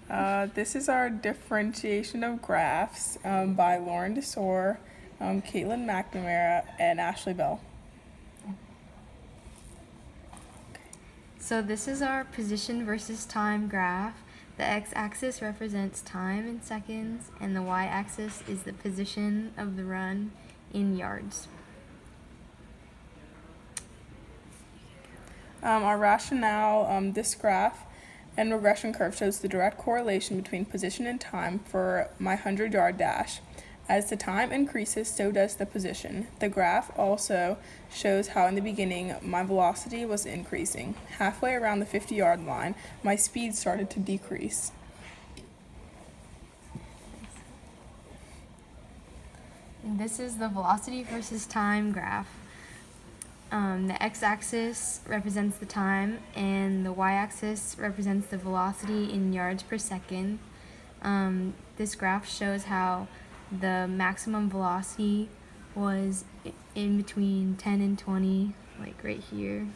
This is our differentiation of graphs by Lauren Desor, Caitlin McNamara, and Ashley Bell. So this is our position versus time graph. The x-axis represents time in seconds, and the y-axis is the position of the run in yards. Our rationale, this graph and regression curve shows the direct correlation between position and time for my 100-yard dash. As the time increases, so does the position. The graph also shows how in the beginning my velocity was increasing. Halfway around the 50-yard line, my speed started to decrease. And this is the velocity versus time graph. The x-axis represents the time, and the y-axis represents the velocity in yards per second. This graph shows how the maximum velocity was in between 10 and 20, like right here,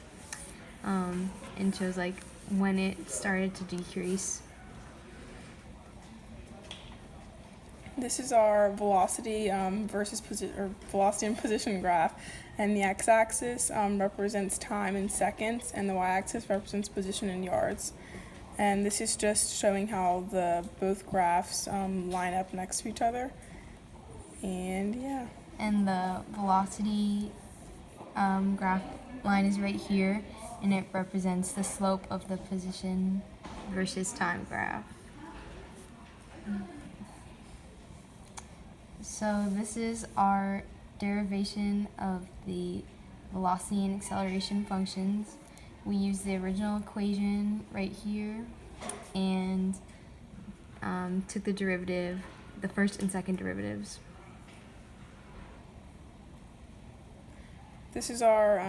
and shows like when it started to decrease. This is our velocity velocity and position graph, and the x-axis represents time in seconds, and the y-axis represents position in yards. And this is just showing how the both graphs line up next to each other. And yeah. And the velocity graph line is right here, and it represents the slope of the position versus time graph. So this is our derivation of the velocity and acceleration functions. We use the original equation right here and took the derivative, the first and second derivatives. This is our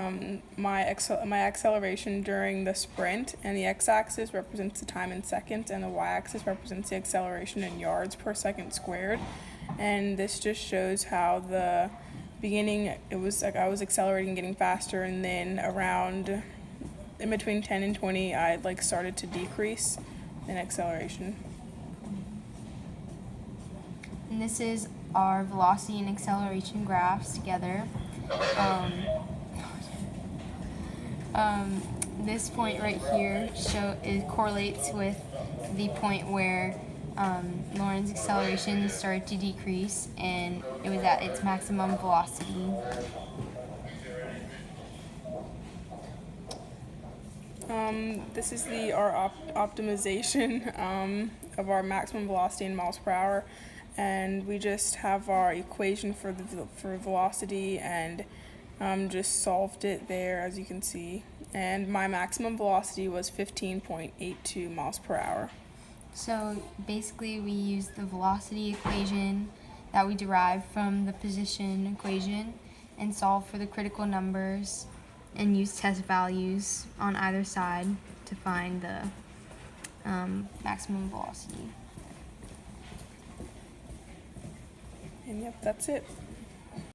my acceleration during the sprint, and the x-axis represents the time in seconds, and the y-axis represents the acceleration in yards per second squared. And this just shows how the beginning, it was like I was accelerating, getting faster, and then around in between 10 and 20, I started to decrease in acceleration. And this is our velocity and acceleration graphs together. This point right here it correlates with the point where Lauren's acceleration started to decrease, and it was at its maximum velocity. This is our optimization of our maximum velocity in miles per hour, and we just have our equation for velocity and just solved it there, as you can see. And my maximum velocity was 15.82 miles per hour. So basically we use the velocity equation that we derived from the position equation and solve for the critical numbers and use test values on either side to find the maximum velocity. And yep, that's it.